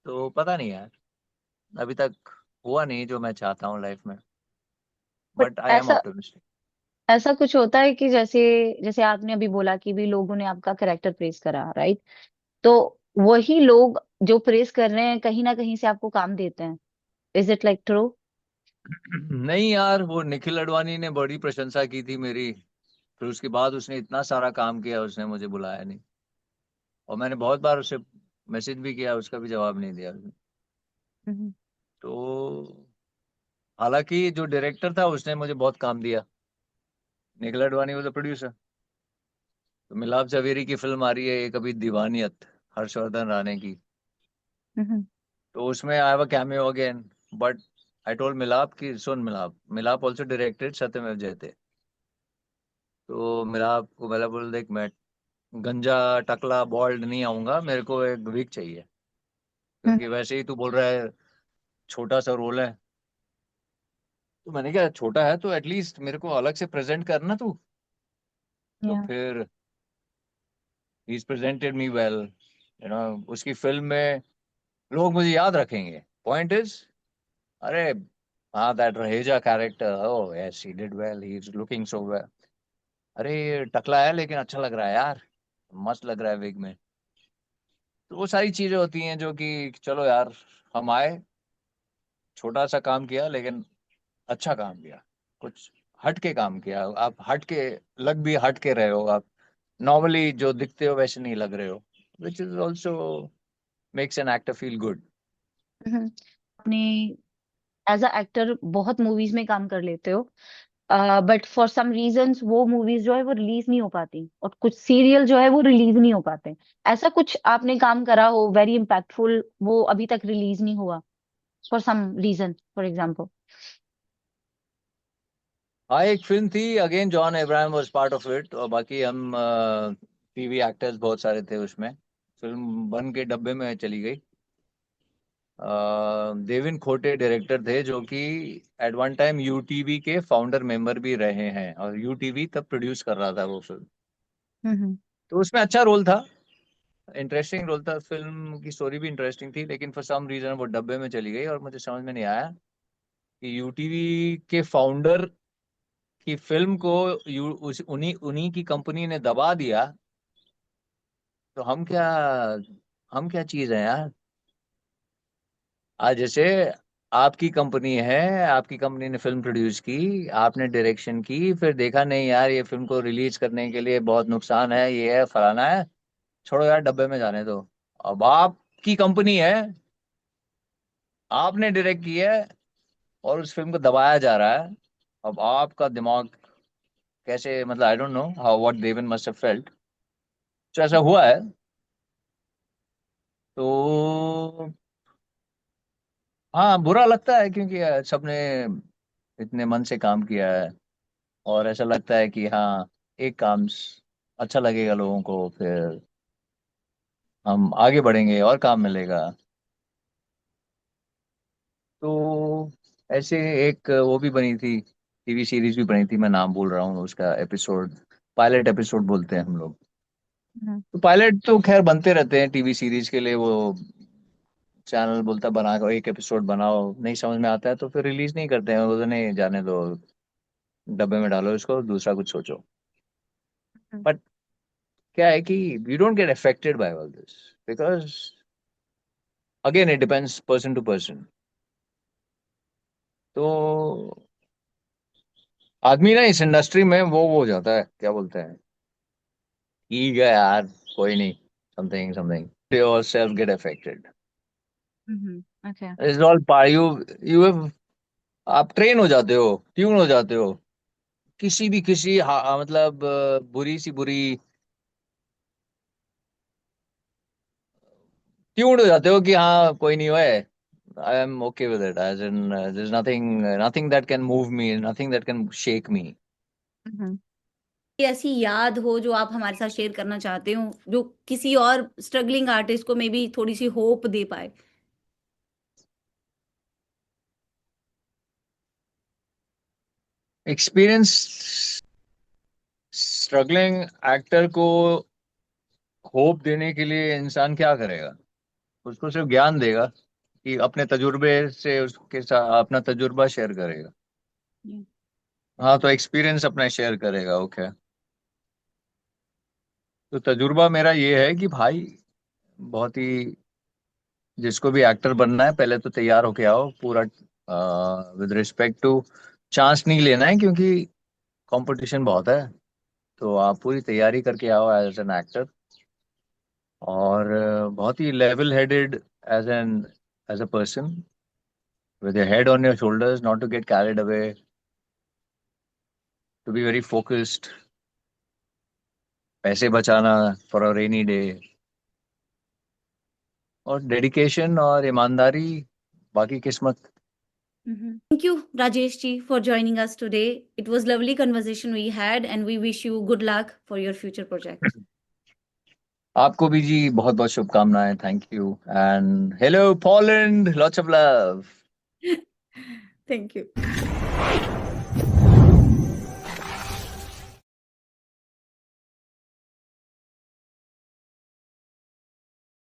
A: तो पता नहीं यार, अभी तक हुआ नहीं जो मैं चाहता हूँ लाइफ में।
B: बट
A: बट आई एम
B: ऐसा
A: ऑप्टिमिस्टिक।
B: ऐसा कुछ होता है कि जैसे जैसे आपने अभी बोला कि भी लोगों ने आपका कैरेक्टर प्रेस करा, राइट? तो वही लोग जो प्रेस कर रहे हैं कहीं ना कहीं से आपको काम देते हैं। Is it like true?
A: नहीं यार, वो निखिल अडवाणी ने बड़ी प्रशंसा की थी मेरी। फिर उसके बाद उसने इतना सारा काम किया, उसने मुझे बुलाया नहीं। और मैंने बहुत बार उसे मैसेज भी किया, उसका भी जवाब नहीं दिया उसने। तो हालांकि जो डायरेक्टर था उसने मुझे बहुत काम दिया। Nikhil Advani was the producer. तो मिलाप जवेरी की फिल्म आ रही है एक अभी, दीवानियत, हर्षवर्धन राणे की। तो उसमें I have a cameo again. But I told मिलाप कि सुन, मिलाप मिलाप ऑल्सो डायरेक्टेड सत्यमेव जयते। तो मिलाप को मैंने बोल, देख मैं गंजा टकला बॉल्ड नहीं आऊंगा, मेरे को एक विग चाहिए। क्योंकि वैसे ही तू बोल रहा है छोटा सा रोल है। तो मैंने कहा छोटा है तो एटलीस्ट मेरे को अलग से प्रेजेंट करना तू। तो
B: या
A: फिर ही प्रेजेंटेड मी वेल, उसकी फिल्म में लोग मुझे याद रखेंगे। पॉइंट इज, अरे हाँ, that Raheja character, oh yes he did well, he is looking so well. अरे ये टकला है लेकिन अच्छा लग रहा है यार, मस्त लग रहा है विग में। तो वो सारी चीजें होती हैं जो कि चलो यार, हम आए, छोटा सा काम किया लेकिन अच्छा काम किया, कुछ हट के काम किया। आप हट के, लग भी हट के रहे हो आप, नॉर्मली जो दिखते हो वैसे नहीं लग रहे हो, which is also makes an actor feel good.
B: आपने एज अ एक्टर बहुत मूवीज में काम कर लेते हो, बट फॉर सम रीजंस वो मूवीज जो है वो रिलीज नहीं हो पाती, और कुछ सीरियल जो है वो रिलीज नहीं हो पाते। ऐसा कुछ आपने काम करा हो वेरी इम्पैक्टफुल, वो अभी तक रिलीज नहीं हुआ for some reason, for example?
A: हाँ, एक फिल्म थी again, John Abraham was part of it, और बाकी हम टीवी एक्टर्स बहुत सारे थे उसमें। फिल्म बन के डब्बे में चली गई। देविन खोटे डायरेक्टर थे, जो कि एट वन टाइम यूटीवी के फाउंडर मेंबर भी रहे हैं, और यूटीवी तब प्रोड्यूस कर रहा था वो फिल्म।
B: हम्म।
A: तो उसमें अच्छा रोल था, इंटरेस्टिंग रोल था, फिल्म की स्टोरी भी इंटरेस्टिंग थी, लेकिन फॉर सम रीजन वो डब्बे में चली गई और मुझे समझ में नहीं आया कि यूटीवी के फाउंडर की फिल्म को उन्हीं उन्हीं की कंपनी ने दबा दिया, तो हम क्या चीज है यार। आज जैसे आपकी कंपनी है, आपकी कंपनी ने फिल्म प्रोड्यूस की, आपने डायरेक्शन की, फिर देखा नहीं यार ये फिल्म को रिलीज करने के लिए बहुत नुकसान है, ये है फलाना है, छोड़ो यार डब्बे में जाने दो। अब आपकी कंपनी है, आपने डायरेक्ट की है, और उस फिल्म को दबाया जा रहा है। अब आपका दिमाग कैसे, मतलब I don't know how what Devan must have felt. तो ऐसा हुआ है। तो हाँ, बुरा लगता है, क्योंकि सबने इतने मन से काम किया है, और ऐसा लगता है कि हाँ, एक काम अच्छा लगेगा लोगों को, फिर हम आगे बढ़ेंगे और काम मिलेगा। तो ऐसे एक वो भी बनी थी, टीवी सीरीज भी बनी थी, मैं नाम भूल रहा हूँ उसका, एपिसोड पायलट एपिसोड बोलते हैं हम लोग।
B: हम्म।
A: तो पायलट तो खैर बनते रहते हैं टीवी सीरीज के लिए, वो चैनल बोलता है बना, एक एपिसोड बनाओ, नहीं समझ में आता है तो फिर रिलीज नहीं करते हैं, बोलते नहीं जाने दो, डब्बे में डालो इसको, दूसरा कुछ सोचो।
B: हम्म।
A: बट क्या है कि we don't get affected by all this, because again it depends person to person. तो आदमी ना इस इंडस्ट्री में वो हो जाता है, क्या बोलते हैं, ठीक है यार, कोई नहीं, something something yourself get affected.
B: Okay.
A: It's all पार यू, यू हैव, आप ट्रेन हो जाते हो, ट्यून हो जाते हो, किसी भी किसी मतलब बुरी सी बुरी ट्यून हो जाते हो कि हाँ कोई नहीं है, I am okay with it, as in there is nothing, nothing that can move me, nothing that can shake me.
B: Hmm.
C: कोई ऐसी याद हो जो आप हमारे साथ शेयर करना चाहते हो, जो किसी और स्ट्रगलिंग आर्टिस्ट को मे बी थोड़ी सी होप दे पाए?
A: एक्सपीरियंस स्ट्रगलिंग एक्टर को होप देने के लिए इंसान क्या करेगा, उसको सिर्फ ज्ञान देगा, कि अपने तजुर्बे से उसके साथ अपना तजुर्बा शेयर करेगा।
C: Yeah.
A: हाँ, तो एक्सपीरियंस अपना शेयर करेगा, ओके। तो तजुर्बा मेरा ये है कि भाई, बहुत ही, जिसको भी एक्टर बनना है पहले तो तैयार होके आओ पूरा, विद रिस्पेक्ट टू, चांस नहीं लेना है क्योंकि कंपटीशन बहुत है। तो आप पूरी तैयारी करके आओ एज एन एक्टर, और बहुत ही level headed, as an as a person, with your head on your shoulders, not to get carried away, to be very focused, पैसे बचाना फॉर अ रेनी डे, और डेडिकेशन और ईमानदारी, बाकी किस्मत।
C: Thank you, Rajesh ji, for joining us today. It was lovely conversation we had, and we wish you good luck for your future projects.
A: आपको भी जी बहुत बहुत शुभकामनाएं, thank you, and hello Poland, lots of love.
C: Thank you.